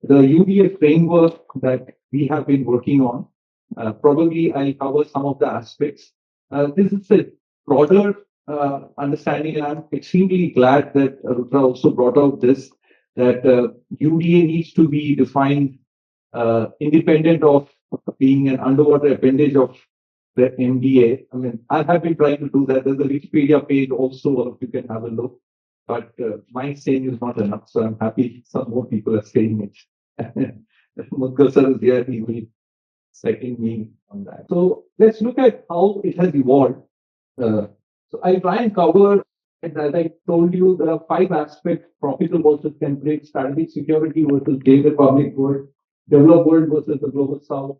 the UDA framework that we have been working on. Probably I'll cover some of the aspects. This is a broader understanding, and I'm extremely glad that Rudra also brought out this, that UDA needs to be defined independent of being an underwater appendage of the MDA. I mean, I have been trying to do that. There's a Wikipedia page also, all of you can have a look. But my saying is not enough, so I'm happy some more people are saying it. Moolgaokar sir is here, he will second me on that. So let's look at how it has evolved. So I'll try and cover, as I told you, there are 5 aspects: tropical versus temperate, strategic security versus day republic world, developed world versus the global south,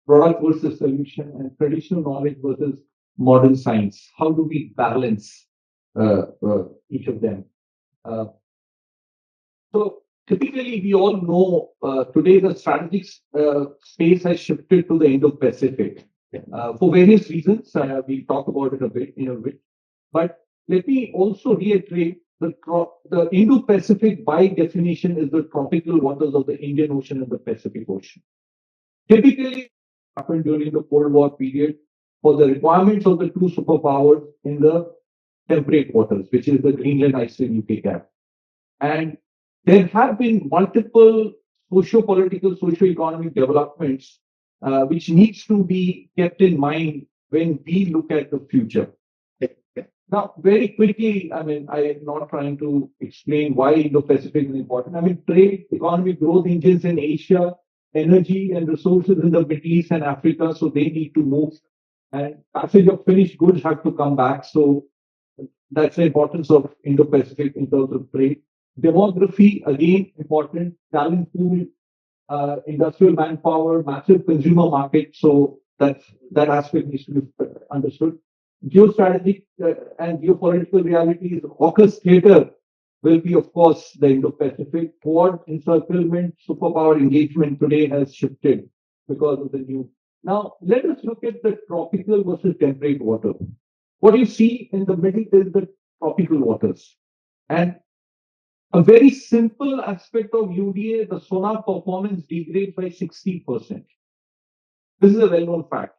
product versus solution, and traditional knowledge versus modern science. How do we balance each of them? Uh, so typically, we all know today the strategic space has shifted to the Indo-Pacific for various reasons. We'll talk about it a bit in a bit. But let me also reiterate the Indo-Pacific, by definition, is the tropical waters of the Indian Ocean and the Pacific Ocean. Typically, happened during the Cold War period for the requirements of the 2 superpowers in the temperate waters, which is the Greenland, Iceland, UK gap. And there have been multiple socio-political, socio-economic developments which needs to be kept in mind when we look at the future. Now, very quickly, I mean, I'm not trying to explain why Indo-Pacific is important. I mean, trade, economic growth engines in Asia, energy and resources in the Middle East and Africa, so they need to move. And passage of finished goods have to come back. So that's the importance of Indo-Pacific in terms of trade. Demography, again, important. Talent pool, industrial manpower, massive consumer market. So that aspect needs to be understood. Geostrategic and geopolitical realities. AUKUS theater will be, of course, the Indo-Pacific. Quad encirclement, superpower engagement today has shifted because of the new. Now, let us look at the tropical versus temperate water. What you see in the middle is the tropical waters. And a very simple aspect of UDA, the sonar performance degrades by 60%. This is a well-known fact.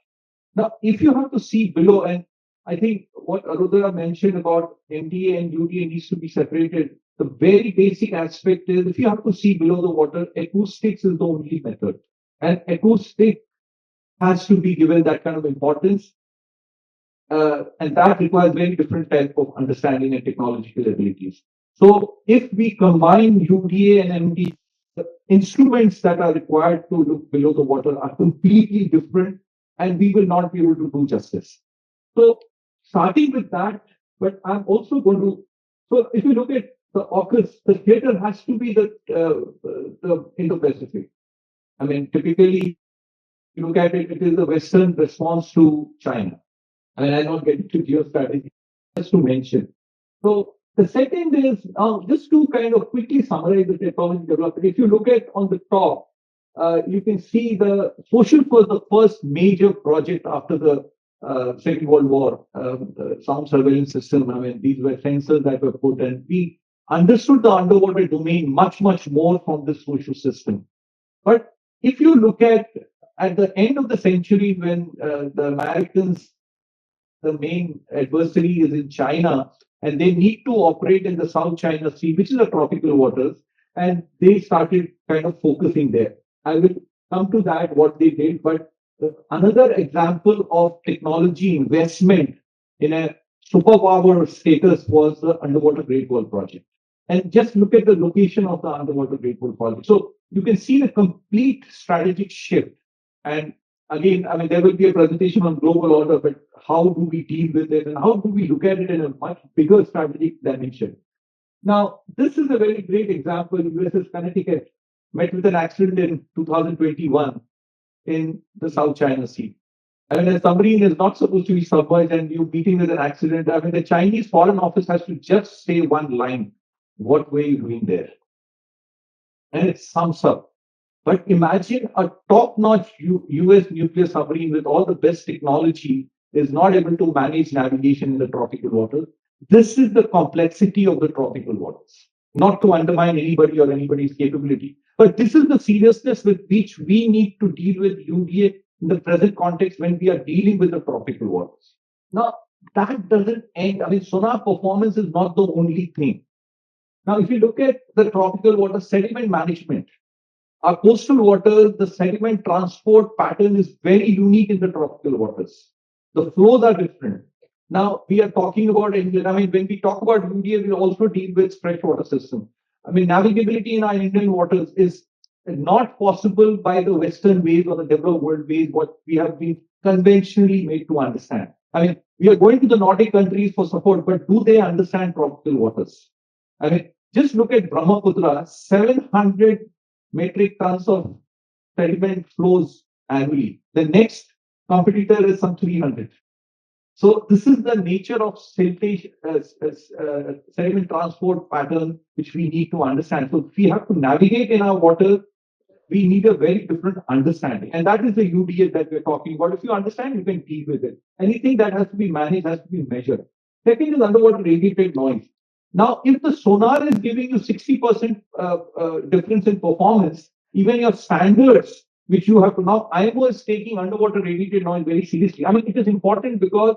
Now, if you have to see below, and I think what Arudra mentioned about MDA and UDA needs to be separated, the very basic aspect is if you have to see below the water, acoustics is the only method. And acoustic has to be given that kind of importance. And that requires very different type of understanding and technological abilities. So if we combine UDA and MD, the instruments that are required to look below the water are completely different, and we will not be able to do justice. So starting with that, but I'm also going to, so if you look at the AUKUS, the theater has to be the Indo-Pacific. I mean, typically, you look at it, it is the Western response to China. I mean, I'm not getting to geostrategy, just to mention. So the second is, just to kind of quickly summarize the technology development. If you look at on the top, you can see the social was the first major project after the Second World War, sound surveillance system. I mean, these were sensors that were put, and we understood the underwater domain much, much more from the social system. But if you look at the end of the century, when the Americans, the main adversary is in China, and they need to operate in the South China Sea, which is the tropical waters, and they started kind of focusing there. I will come to that, what they did, but another example of technology investment in a superpower status was the Underwater Great Wall Project. And just look at the location of the Underwater Great Wall Project. So you can see the complete strategic shift. And again, I mean, there will be a presentation on global order, but how do we deal with it and how do we look at it in a much bigger strategic dimension? Now, this is a very great example. USS Connecticut met with an accident in 2021 in the South China Sea. I mean, a submarine is not supposed to be submerged and you're meeting with an accident. I mean, the Chinese Foreign Office has to just say one line. What were you doing there? And it sums up. But imagine a top-notch US nuclear submarine with all the best technology is not able to manage navigation in the tropical waters. This is the complexity of the tropical waters. Not to undermine anybody or anybody's capability, But this is the seriousness with which we need to deal with UDA in the present context when we are dealing with the tropical waters. Now, that doesn't end. I mean, sonar performance is not the only thing. Now, if you look at the tropical water sediment management, our coastal waters, the sediment transport pattern is very unique in the tropical waters. The flows are different. Now, we are talking about England. I mean, when we talk about UDA, we also deal with freshwater system. I mean, navigability in our Indian waters is not possible by the Western ways or the developed world ways, what we have been conventionally made to understand. I mean, we are going to the Nordic countries for support, but do they understand tropical waters? I mean, just look at Brahmaputra, 700 metric tons of sediment flows annually. The next competitor is some 300. So this is the nature of siltation, sediment transport pattern, which we need to understand. So if we have to navigate in our water, we need a very different understanding. And that is the UDA that we're talking about. If you understand, you can deal with it. Anything that has to be managed has to be measured. Second is underwater radiated noise. Now, if the sonar is giving you 60% difference in performance, even your standards, which you have to now, IMO is taking underwater radiated noise very seriously. I mean, it is important because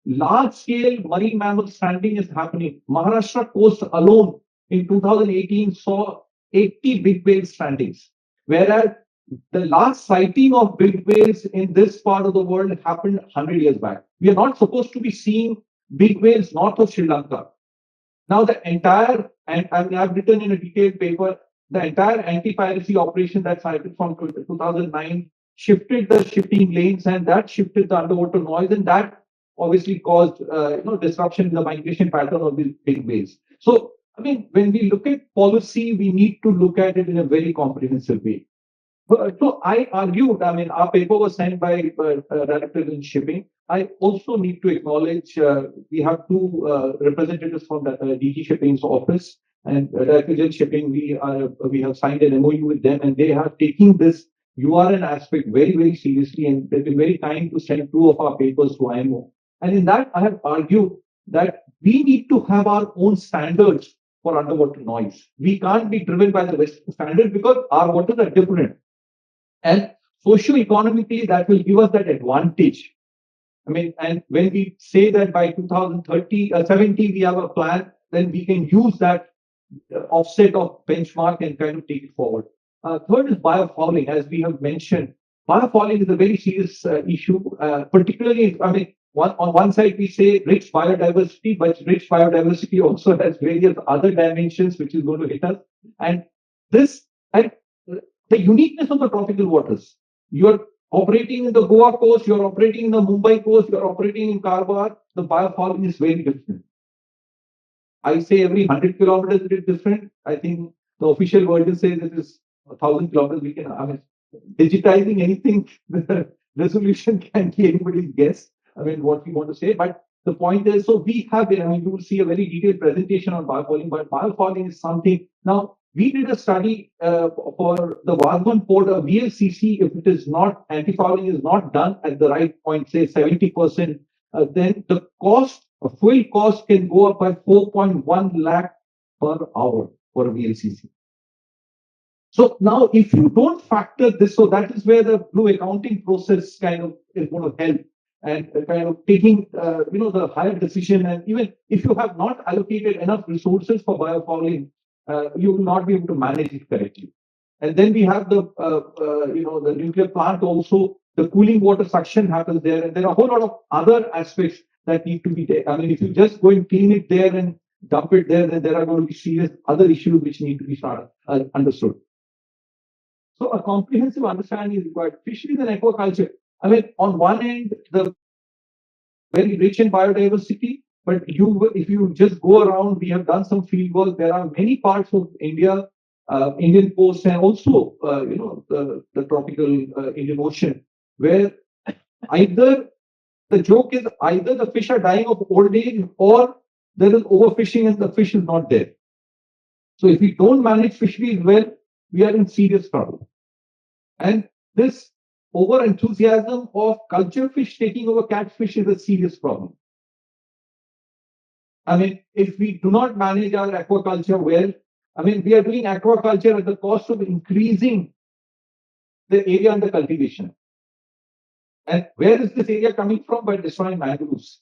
large scale marine mammal stranding is happening. Maharashtra coast alone in 2018 saw 80 big whale strandings, whereas the last sighting of big whales in this part of the world happened 100 years back. We are not supposed to be seeing big whales north of Sri Lanka. Now, the entire, and I've written in a detailed paper, the entire anti-piracy operation that started from 2009 shifted the shipping lanes, and that shifted the underwater noise, and that obviously caused disruption in the migration pattern of these big whales. So, I mean, when we look at policy, we need to look at it in a very comprehensive way. So I argued, I mean, our paper was signed by directors in shipping. I also need to acknowledge we have two representatives from the DG Shipping's office and directors in shipping. We have signed an MOU with them, and they are taking this URN aspect very, very seriously, and they've been very kind to send two of our papers to IMO. And in that, I have argued that we need to have our own standards for underwater noise. We can't be driven by the Western standard because our waters are different. And socio-economically, that will give us that advantage. I mean, and when we say that by 2030, 70, we have a plan, then we can use that offset of benchmark and kind of take it forward. Third is biofouling, as we have mentioned. Biofouling is a very serious issue, particularly, I mean, on one side, we say rich biodiversity, but rich biodiversity also has various other dimensions which is going to hit us. And this, and the uniqueness of the tropical waters. You're operating in the Goa coast, you're operating in the Mumbai coast, you're operating in Karwar. The biofouling is very different. I say every 100 kilometers it is different. I think the official version says it is 1,000 kilometers. We can, I mean, digitizing anything, the resolution can be anybody's guess. I mean, what we want to say. But the point is, so we have, I mean, you will see a very detailed presentation on biofouling, but biofouling is something. Now, we did a study for the Vadhavan port, a VLCC, if it is not, anti-fouling is not done at the right point, say 70%, then the cost, a fuel cost can go up by 4.1 lakh per hour for a VLCC. So now if you don't factor this, so that is where the blue accounting process kind of is going to help and kind of taking, the higher decision. And even if you have not allocated enough resources for biofouling, you will not be able to manage it correctly. And then we have the nuclear plant also, the cooling water suction happens there. And there are a whole lot of other aspects that need to be there. I mean, if you just go and clean it there and dump it there, then there are going to be serious other issues which need to be understood. So a comprehensive understanding is required. Fisheries and aquaculture. I mean, on one end, the very rich in biodiversity, but if you just go around, we have done some field work. There are many parts of India, Indian coast, and also the tropical Indian Ocean, where either the joke is either the fish are dying of old age or there is overfishing and the fish is not there. So if we don't manage fisheries well, we are in serious trouble. And this over enthusiasm of culture fish taking over catfish is a serious problem. I mean, if we do not manage our aquaculture well, I mean, we are doing aquaculture at the cost of increasing the area under cultivation. And where is this area coming from? By destroying mangroves.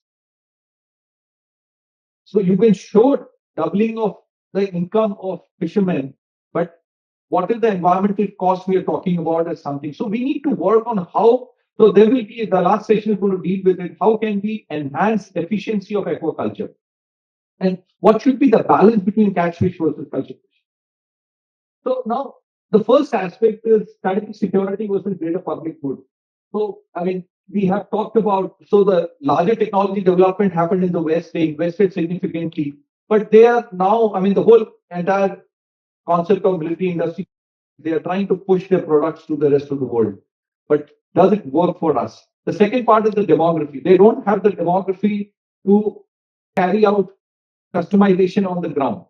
So you can show doubling of the income of fishermen, but what is the environmental cost we are talking about as something? So we need to work on how. So there will be the last session is going to deal with it. How can we enhance efficiency of aquaculture? And what should be the balance between catch fish versus culture fish? So now the first aspect is strategic security versus greater public good. So I mean, we have talked about the larger technology development happened in the West. They invested significantly, but they are now. I mean, the whole entire concept of military industry. They are trying to push their products to the rest of the world, but does it work for us? The second part is the demography. They don't have the demography to carry out customization on the ground.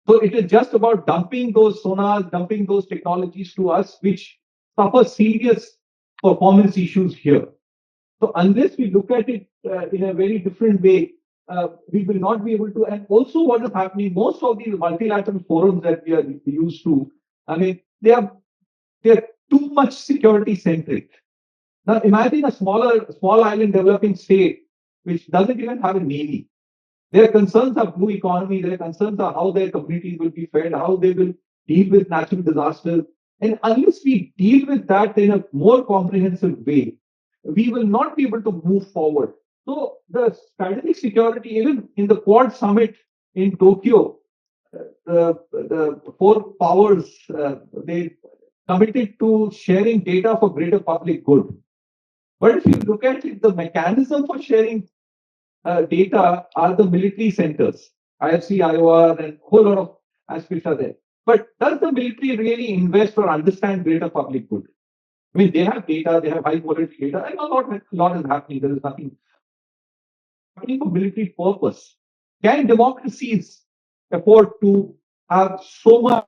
So it is just about dumping those sonars, dumping those technologies to us, which suffer serious performance issues here. So unless we look at it in a very different way, we will not be able to. And also, what is happening? Most of these multilateral forums that we are used to, I mean, they are too much security centric. Now, imagine a small island developing state which doesn't even have a navy. Their concerns are blue economy. Their concerns are how their communities will be fed, how they will deal with natural disasters. And unless we deal with that in a more comprehensive way, we will not be able to move forward. So the strategic security, even in the Quad Summit in Tokyo, the four powers they committed to sharing data for greater public good. But if you look at it, the mechanism for sharing data are the military centers, IFC, and a whole lot of aspects are there. But does the military really invest or understand greater public good? I mean, they have data, they have high quality data, and a lot is happening. There is nothing happening for military purpose. Can democracies afford to have so much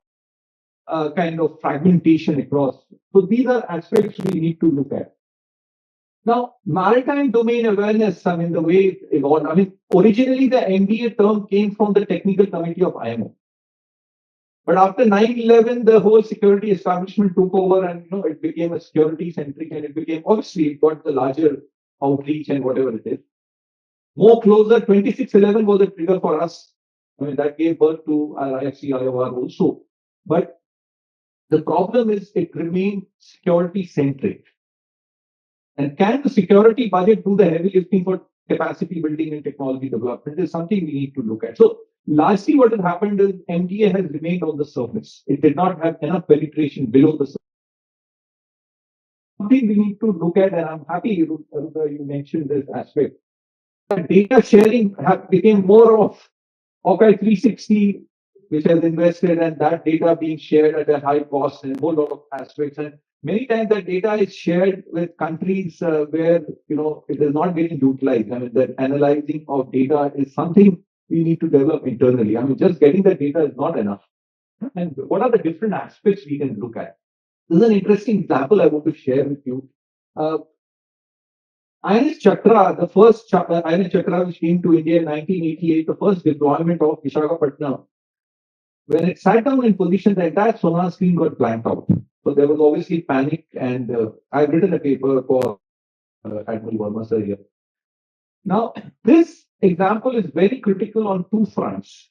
kind of fragmentation across? So these are aspects we need to look at. Now, maritime domain awareness, I mean, the way it evolved, I mean, originally the MBA term came from the technical committee of IMO. But after 9/11, the whole security establishment took over and, it became a security centric and it became, obviously, it got the larger outreach and whatever it is. More closer, 26/11 was a trigger for us. I mean, that gave birth to our IFC-IOR also. But the problem is it remained security centric. And can the security budget do the heavy lifting for capacity building and technology development is something we need to look at. So lastly, what has happened is MDA has remained on the surface. It did not have enough penetration below the surface. Something we need to look at, and I'm happy you mentioned this aspect. Data sharing became more of Hawkeye 360, which has invested, and that data being shared at a high cost in a whole lot of aspects. And many times that data is shared with countries where it is not getting utilized. I mean, the analyzing of data is something we need to develop internally. I mean, just getting the data is not enough. And what are the different aspects we can look at? This is an interesting example I want to share with you. INS Chakra, the first INS Chakra which came to India in 1988, the first deployment of Visakhapatnam, when it sat down in position, the entire sonar screen got blanked out. So there was obviously panic, and I've written a paper for Admiral Verma sir here. Now, this example is very critical on two fronts.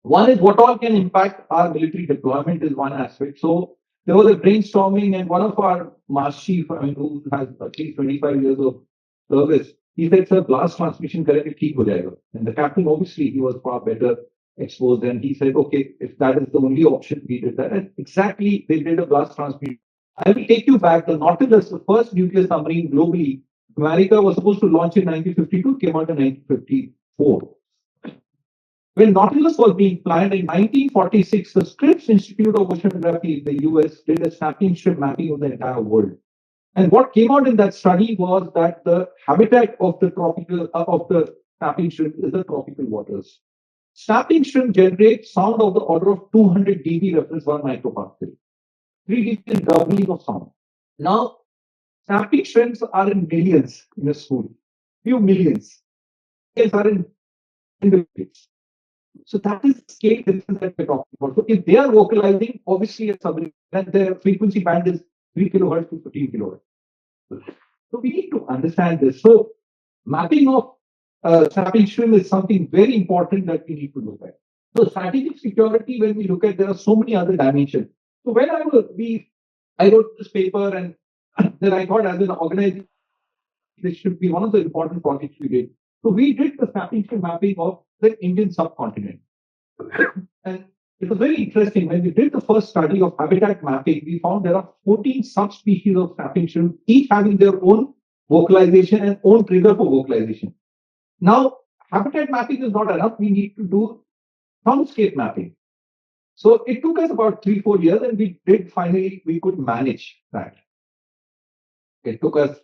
One is what all can impact our military deployment is one aspect. So there was a brainstorming, and one of our Master Chief, I mean, who has at least 25 years of service, he said, sir, blast transmission currently ठीक हो जाएगा. And the captain, obviously, he was far better exposed, and he said, okay, if that is the only option, we did that. And exactly, they did a blast transmission. I will take you back. The Nautilus, the first nuclear submarine globally, America was supposed to launch in 1952, came out in 1954. When Nautilus was being planned in 1946, the Scripps Institute of Oceanography in the US did a snapping strip mapping of the entire world. And what came out in that study was that the habitat of the snapping shrimp is the tropical waters. Snapping shrimp generates sound of the order of 200 dB reference 1 micropascal. 3 dB is doubling of sound. Now, snapping shrimps are in millions in a school. Few millions. Millions are in millions. So that is the scale difference that we're talking about. So if they are vocalizing, obviously a submarine, and their frequency band is 3 kilohertz to 15 kilohertz. So we need to understand this. So mapping of sapping stream is something very important that we need to look at. So strategic security, when we look at, there are so many other dimensions. So when I wrote this paper, and then I thought as an organization, this should be one of the important projects we did. So we did the sapping stream mapping of the Indian subcontinent. And it was very interesting. When we did the first study of habitat mapping, we found there are 14 subspecies of snapping shrimp, each having their own vocalization and own trigger for vocalization. Now, habitat mapping is not enough. We need to do soundscape mapping. So it took us about 3-4 years, and we could manage that. It took us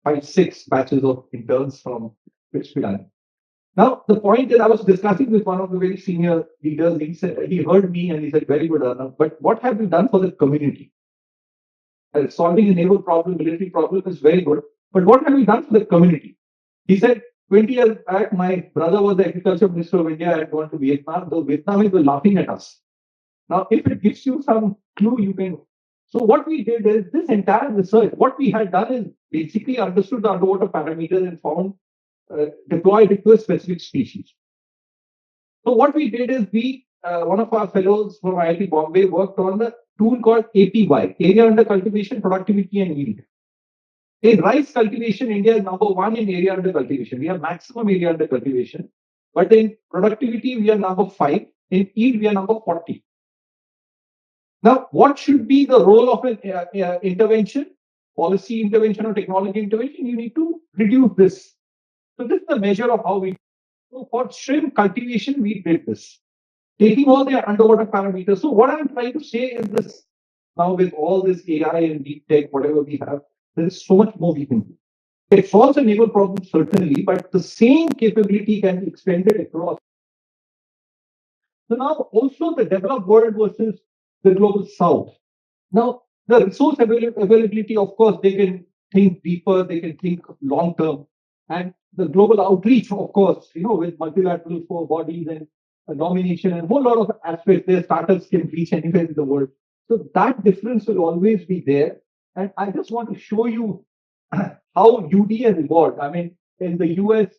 5-6 batches of interns from which we done. Now, the point is, I was discussing with one of the very senior leaders. He said, he heard me and he said, very good, Arnab, but what have you done for the community? Solving a naval problem, military problem is very good, but what have you done for the community? He said, 20 years back, my brother was the agriculture minister of India. I had gone to Vietnam. The Vietnamese were laughing at us. Now, if it gives you some clue, you can. So what we did is this entire research, what we had done is basically understood the underwater parameters and found deployed it to a specific species. So what we did is one of our fellows from IIT Bombay worked on the tool called APY, Area Under Cultivation, Productivity and Yield. In rice cultivation, India is number one in area under cultivation. We have maximum area under cultivation. But in productivity, we are number 5. In yield, we are number 40. Now, what should be the role of an intervention, policy intervention or technology intervention? You need to reduce this. So this is the measure of how we. So for shrimp cultivation, we did this, taking all their underwater parameters. So what I'm trying to say is this: now with all this AI and deep tech, whatever we have, there is so much more we can do. It solves a naval problem certainly, but the same capability can be extended across. So now also the developed world versus the global south. Now, the resource availability, of course, they can think deeper, they can think long term. And the global outreach, of course, with multilateral four bodies and domination and a whole lot of aspects, their startups can reach anywhere in the world. So that difference will always be there. And I just want to show you how UD has evolved. I mean, in the US,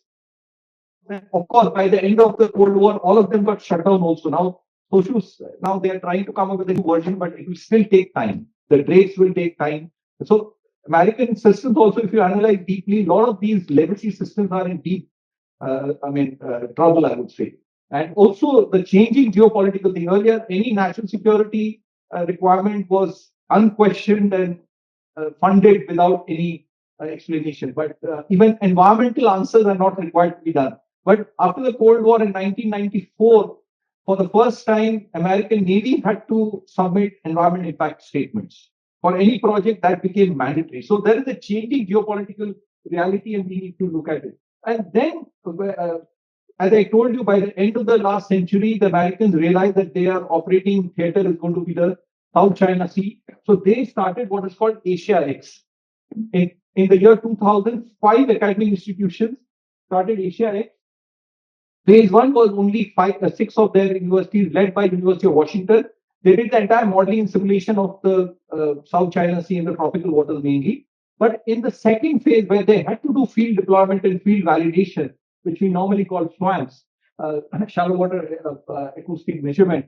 of course, by the end of the Cold War, all of them got shut down also. Now they are trying to come up with a new version, but it will still take time. The drakes will take time. So American systems also, if you analyze deeply, a lot of these legacy systems are in deep, trouble, I would say. And also the changing geopolitical thing. Earlier, any national security requirement was unquestioned and funded without any explanation. But even environmental answers are not required to be done. But after the Cold War in 1994, for the first time, American Navy had to submit environmental impact statements. For any project, that became mandatory. So there is a changing geopolitical reality, and we need to look at it. And then, as I told you, by the end of the last century, the Americans realized that their operating theater is going to be the South China Sea. So they started what is called Asia X. In the year 2000, 5 academic institutions started Asia X. Phase 1 was only 6 of their universities, led by University of Washington. They did the entire modeling and simulation of the South China Sea and the tropical waters mainly. But in the second phase, where they had to do field deployment and field validation, which we normally call SWAMs, shallow water acoustic measurement,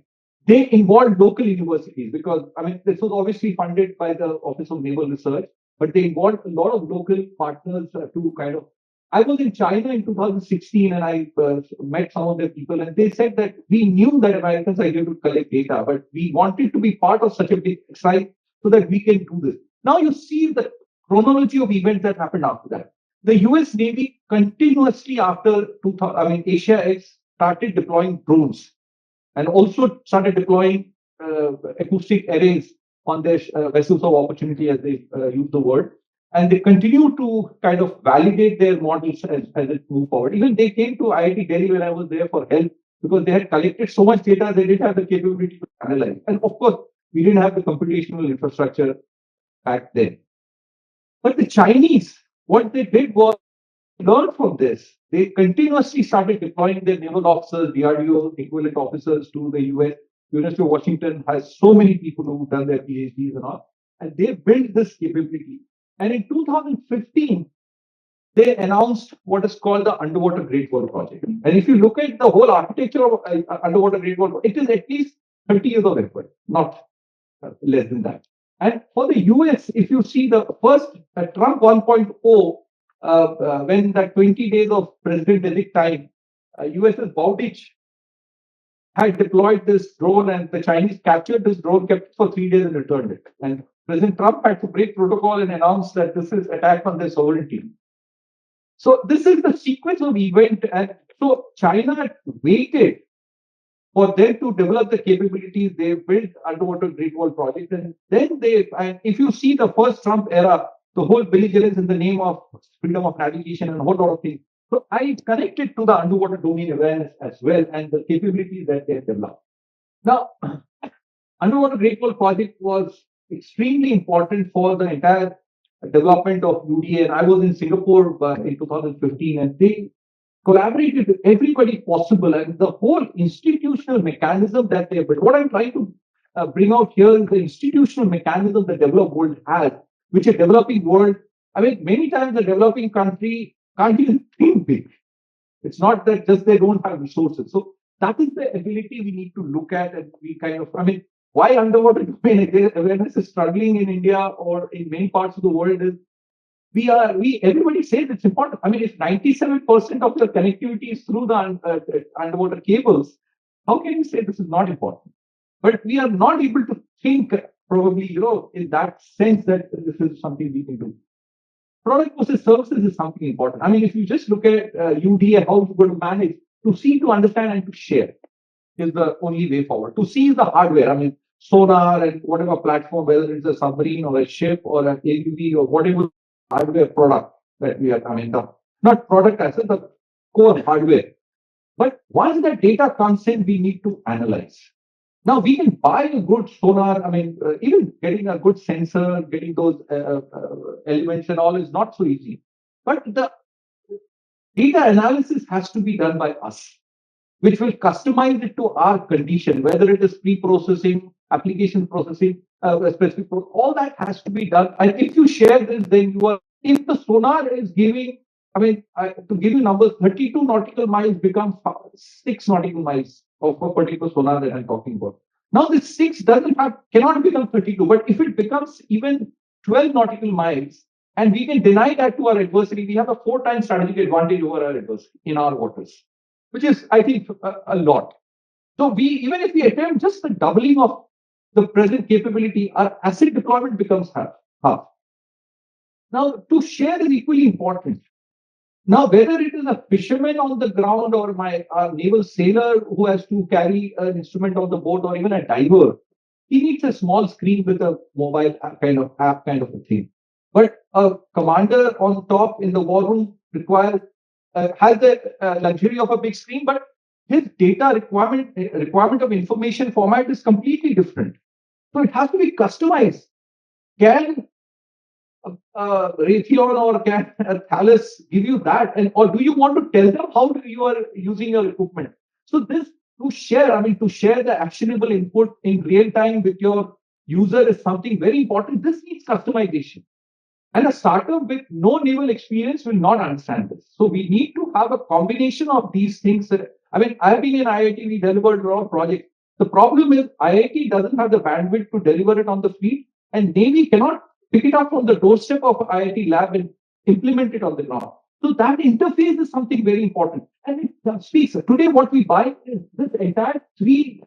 they involved local universities because, I mean, this was obviously funded by the Office of Naval Research, but they involved a lot of local partners to kind of. I was in China in 2016 and I met some of the people, and they said that we knew that Americans are here to collect data, but we wanted to be part of such a big exercise so that we can do this. Now you see the chronology of events that happened after that. The US Navy continuously after 2000, Asia X started deploying drones and also started deploying acoustic arrays on their vessels of opportunity, as they use the word. And they continue to kind of validate their models as it move forward. Even they came to IIT Delhi when I was there for help because they had collected so much data, they didn't have the capability to analyze. And of course, we didn't have the computational infrastructure back then. But the Chinese, what they did was learned from this. They continuously started deploying their naval officers, DRDO equivalent officers to the US. University of Washington has so many people who've done their PhDs and all, and they built this capability. And in 2015, they announced what is called the Underwater Great Wall Project. And if you look at the whole architecture of Underwater Great Wall, it is at least 30 years of effort, not less than that. And for the US, if you see the first Trump 1.0, when that 20 days of president-elect time, US's Bowditch had deployed this drone, and the Chinese captured this drone, kept it for 3 days, and returned it. And President Trump had to break protocol and announce that this is attack on their sovereignty. So this is the sequence of event, and so China waited for them to develop the capabilities. They built Underwater Great Wall Project, and then and if you see the first Trump era, the whole belligerence in the name of freedom of navigation and a whole lot of things. So I connected to the underwater domain awareness as well and the capabilities that they have developed. Now, Underwater Great Wall Project was extremely important for the entire development of UDA. And I was in Singapore in 2015, and they collaborated with everybody possible, and the whole institutional mechanism that they built. What I'm trying to bring out here is the institutional mechanism the developed world has, which a developing world, I mean, many times the developing country can't even think big. It's not that just they don't have resources. So that is the ability we need to look at, and we kind of, I mean, why underwater domain awareness is struggling in India or in many parts of the world is everybody says it's important. I mean, if 97% of the connectivity is through the underwater cables, how can you say this is not important? But we are not able to think probably, in that sense that this is something we can do. Product versus services is something important. I mean, if you just look at UDA, how you're going to manage, to see, to understand, and to share is the only way forward. To see is the hardware. I mean, sonar and whatever platform, whether it's a submarine or a ship or an AUV or whatever hardware product that we are coming up. Not product as the core hardware. But once the data comes in, we need to analyze. Now we can buy a good sonar. I mean, even getting a good sensor, getting those elements and all is not so easy. But the data analysis has to be done by us, which will customize it to our condition, whether it is pre-processing, application processing, specific, all that has to be done. And if you share this, then you are, if the sonar is giving, I mean, to give you numbers, 32 nautical miles becomes 6 nautical miles of a particular sonar that I'm talking about. Now, this 6 cannot become 32, but if it becomes even 12 nautical miles, and we can deny that to our adversary, we have a 4 times strategic advantage over our adversary in our waters, which is, I think, a lot. So even if we attempt just the doubling of the present capability, our asset deployment becomes half. Now, to share is equally important. Now, whether it is a fisherman on the ground or our naval sailor who has to carry an instrument on the boat, or even a diver, he needs a small screen with a mobile app kind of a thing. But a commander on top in the war room has the luxury of a big screen, but his data requirement of information format is completely different. So it has to be customized. Can Raytheon or can Thales give you that, or do you want to tell them how you are using your equipment? So this to share the actionable input in real time with your user is something very important. This needs customization. And a startup with no naval experience will not understand this. So we need to have a combination of these things. I mean, I've been in IIT, we delivered a lot of projects. The problem is IIT doesn't have the bandwidth to deliver it on the fleet, and Navy cannot pick it up from the doorstep of IIT lab and implement it on the ground. So that interface is something very important. And it speaks. Today, what we buy is this entire 3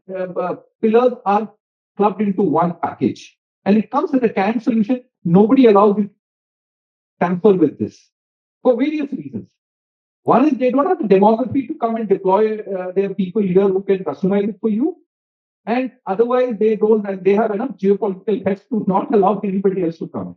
pillars are clubbed into one package. And it comes with a CAN solution. Nobody allows you to tamper with this for various reasons. One is they don't have the demography to come and deploy their people here who can customize it for you. And otherwise, they have enough geopolitical threats to not allow anybody else to come.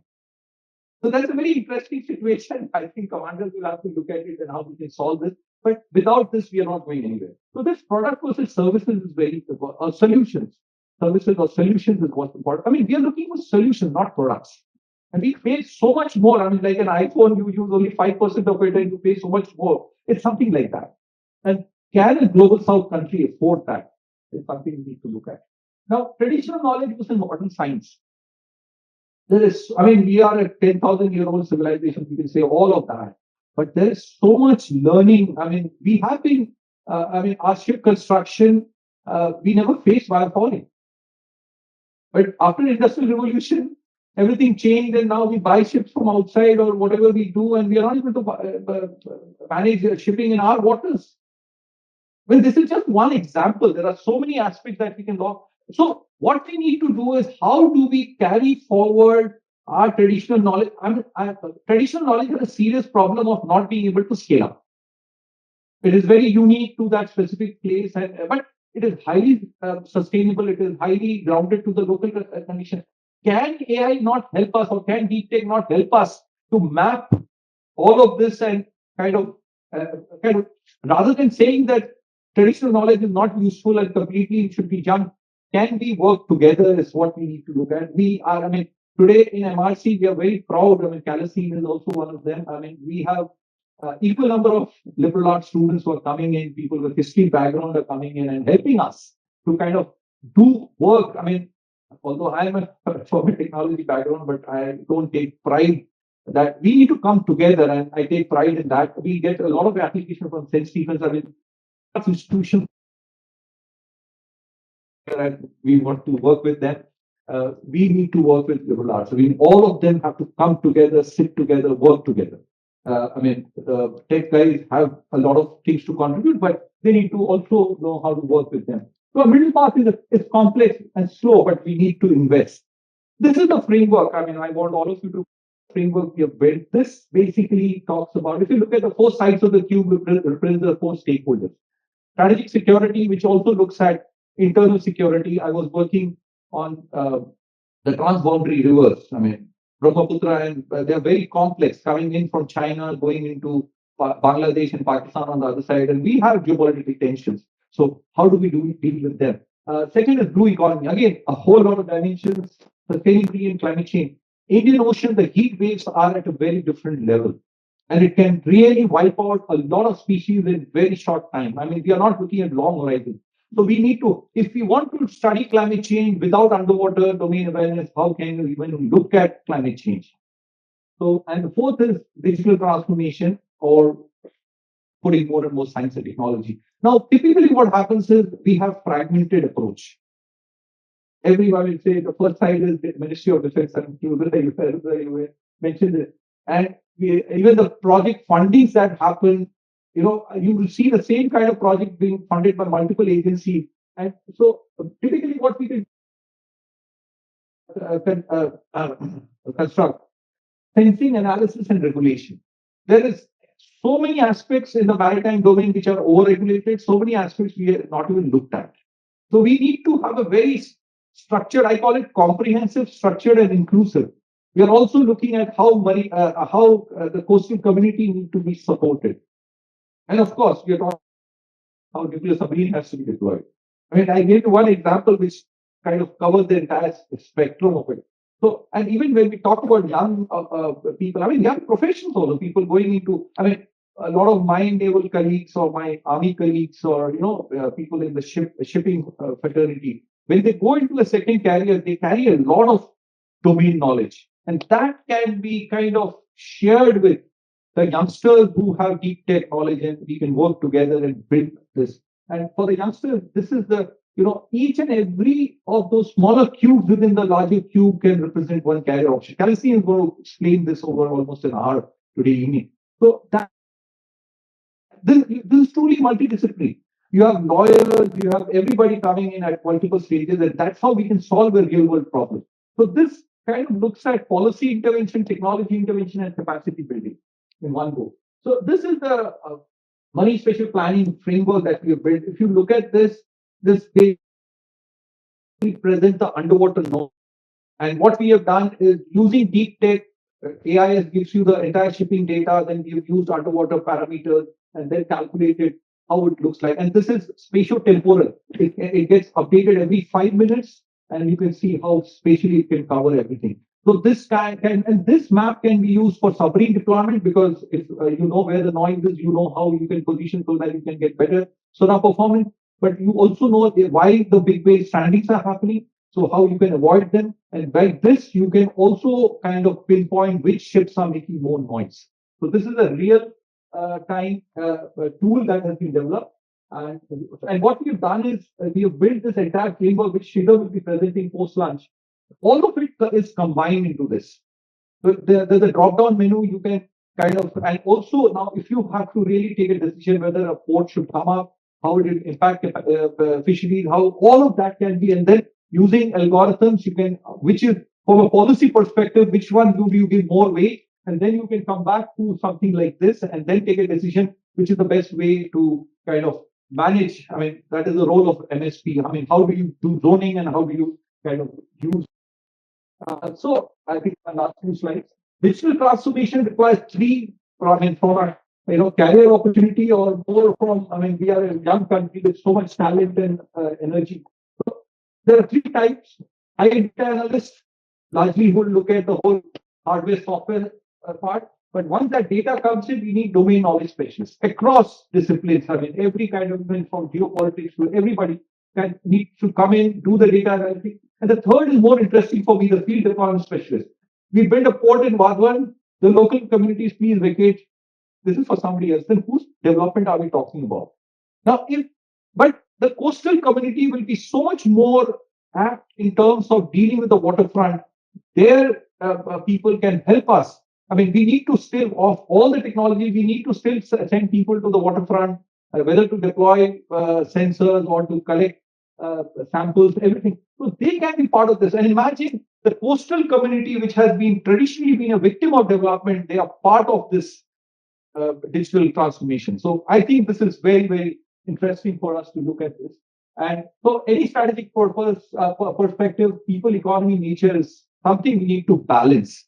So that's a very interesting situation. I think commanders will have to look at it and how we can solve this. But without this, we are not going anywhere. So this product versus services is very important. Or solutions. Services or solutions is what's important. I mean, we are looking for solutions, not products. And we pay so much more. I mean, like an iPhone, you use only 5% of it and you pay so much more. It's something like that. And can a global south country afford that? It's something we need to look at. Now, traditional knowledge was in modern science. There is, I mean, we are a 10,000-year-old civilization. We can say all of that. But there is so much learning. I mean, we have been, our ship construction, we never faced while falling. But after the Industrial Revolution, everything changed, and now we buy ships from outside or whatever we do, and we are not able to manage shipping in our waters. Well, this is just one example. There are so many aspects that we can go. So, what we need to do is how do we carry forward our traditional knowledge? Traditional knowledge has a serious problem of not being able to scale up. It is very unique to that specific place, but it is highly sustainable. It is highly grounded to the local condition. Can AI not help us, or can deep tech not help us to map all of this and kind of, rather than saying that traditional knowledge is not useful and completely should be junked, can we work together is what we need to look at. We are, I mean, today in MRC, we are very proud. I mean, Calasine is also one of them. I mean, we have equal number of liberal arts students who are coming in, people with history background are coming in and helping us to kind of do work. I mean, although I am from a technology background, but I don't take pride that we need to come together, and I take pride in that. We get a lot of application from St. Stephen's. I mean, institutions, and we want to work with them. We need to work with liberal arts. I mean, all of them have to come together, sit together, work together. The tech guys have a lot of things to contribute, but they need to also know how to work with them. So a middle path is complex and slow, but we need to invest. This is the framework. I mean, I want all of you to framework we have built. This basically talks about, if you look at the four sides of the cube, represent the four stakeholders. Strategic security, which also looks at internal security. I was working on the transboundary rivers. I mean, Brahmaputra, and they are very complex, coming in from China, going into Bangladesh and Pakistan on the other side, and we have geopolitical tensions. So, how do we deal with them? Second is blue economy. Again, a whole lot of dimensions, sustainability and climate change. Indian Ocean, the heat waves are at a very different level, and it can really wipe out a lot of species in very short time. I mean, we are not looking at long horizons. So we need to, if we want to study climate change without underwater domain awareness, how can you even look at climate change? So, and the fourth is digital transformation, or putting more and more science and technology. Now, typically what happens is we have fragmented approach. Everyone will say the first side is the Ministry of Defense, and you mentioned it. And even the project fundings that happen, you will see the same kind of project being funded by multiple agencies. And so typically what we can construct sensing, analysis, and regulation. There is so many aspects in the maritime domain which are overregulated, so many aspects we have not even looked at. So we need to have a very structured, I call it comprehensive, structured, and inclusive. We are also looking at how the coastal community need to be supported. And of course, we are talking how nuclear submarine has to be deployed. I mean, I gave you one example which kind of covers the entire spectrum of it. So, and even when we talk about young people, I mean, young professionals also, people going into, I mean, a lot of my naval colleagues or my army colleagues or, people in the shipping fraternity, when they go into a second carrier, they carry a lot of domain knowledge. And that can be kind of shared with the youngsters who have deep tech knowledge, and we can work together and build this. And for the youngsters, this is each and every of those smaller cubes within the larger cube can represent one carrier option. Calasine is going to explain this over almost an hour today evening. So this is truly multidisciplinary. You have lawyers, you have everybody coming in at multiple stages, and that's how we can solve a real world problem. So this kind of looks at policy intervention, technology intervention, and capacity building in one go. So this is the marine spatial planning framework that we have built. If you look at this basically presents the underwater node. And what we have done is using deep tech, AIS gives you the entire shipping data, then we've used underwater parameters and then calculated how it looks like. And this is spatio-temporal. It gets updated every 5 minutes, and you can see how spatially it can cover everything. So this and this map can be used for submarine deployment, because if you know where the noise is, you know how you can position so that you can get better sonar performance. But you also know why the big wave strandings are happening, so how you can avoid them. And by this, you can also kind of pinpoint which ships are making more noise. So this is a real time tool that has been developed. And what we've done is we have built this entire framework, which Shida will be presenting post lunch. All of it is combined into this. So there's a drop down menu. You can kind of, and also now if you have to really take a decision whether a port should come up, how it will impact fisheries, how all of that can be, and then using algorithms, you can, which is from a policy perspective, which one do you give more weight, and then you can come back to something like this and then take a decision which is the best way to kind of manage. I mean, that is the role of MSP. I mean, how do you do zoning and how do you kind of use so I think my last few slides. Digital transformation requires three, I mean, from a career opportunity or more from, I mean, we are a young country with so much talent and energy. So there are three types. IT analysts largely would look at the whole hardware software part. But once that data comes in, we need domain knowledge specialists across disciplines. I mean, every kind of thing from geopolitics to everybody can need to come in, do the data analytics. And the third is more interesting for me, the field deployment specialist. We built a port in Vadwan. The local communities, please vacate. This is for somebody else. Then whose development are we talking about? Now, but the coastal community will be so much more apt in terms of dealing with the waterfront. Their people can help us. I mean, we need to still, off all the technology, we need to still send people to the waterfront, whether to deploy sensors or to collect samples, everything. So they can be part of this. And imagine the coastal community, which has been traditionally been a victim of development, they are part of this digital transformation. So I think this is very, very interesting for us to look at this. And so any strategic purpose, perspective, people, economy, nature is something we need to balance.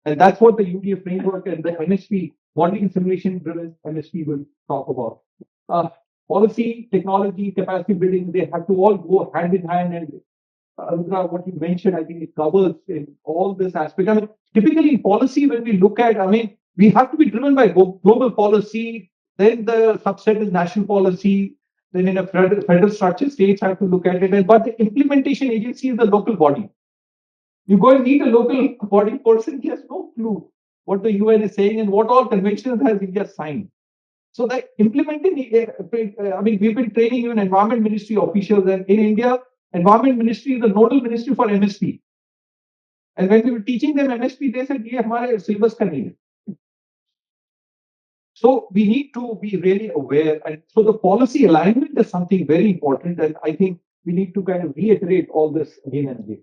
And that's what the UDA framework and the MSP, modeling and simulation driven MSP will talk about. Policy, technology, capacity building, they have to all go hand in hand. And what you mentioned, I think it covers in all this aspect. I mean, typically in policy, when we look at, I mean, we have to be driven by global policy, then the subset is national policy, then in a federal structure, states have to look at it. But the implementation agency is the local body. You go and meet a local body person, he has no clue what the UN is saying and what all conventions has India signed. So that implementing, I mean, we've been training even environment ministry officials, and in India, environment ministry is the nodal ministry for MSP. And when we were teaching them MSP, they said, "Ye hamare syllabus ka nahi hai." So we need to be really aware. And so the policy alignment is something very important. And I think we need to kind of reiterate all this again and again.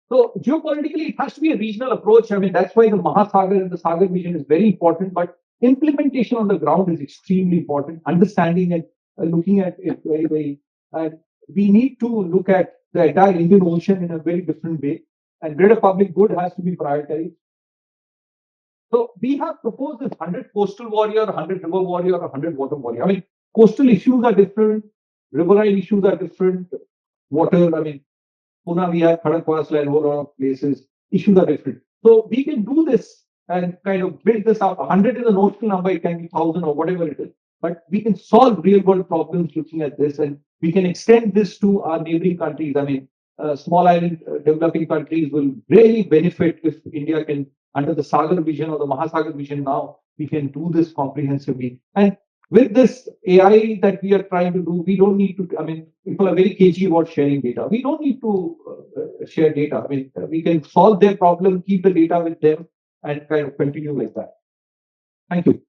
So geopolitically, it has to be a regional approach. I mean, that's why the Mahasagar and the Sagar vision is very important. But implementation on the ground is extremely important. Understanding and looking at it very, very. And we need to look at the entire Indian Ocean in a very different way. And greater public good has to be prioritized. So we have proposed this 100 coastal warrior, 100 river warrior, or 100 water warrior. I mean, coastal issues are different, riverine issues are different, water, I mean, Pune, we have Khadagwar and a whole lot of places, issues are different. So we can do this and kind of build this up. 100 is a notional number, it can be 1,000 or whatever it is. But we can solve real world problems looking at this, and we can extend this to our neighboring countries. I mean, small island developing countries will really benefit if India can, under the Sagar vision or the Mahasagar vision now, we can do this comprehensively. And with this AI that we are trying to do, we don't need to, I mean, people are very cagey about sharing data. We don't need to share data. I mean, we can solve their problem, keep the data with them, and kind of continue like that. Thank you.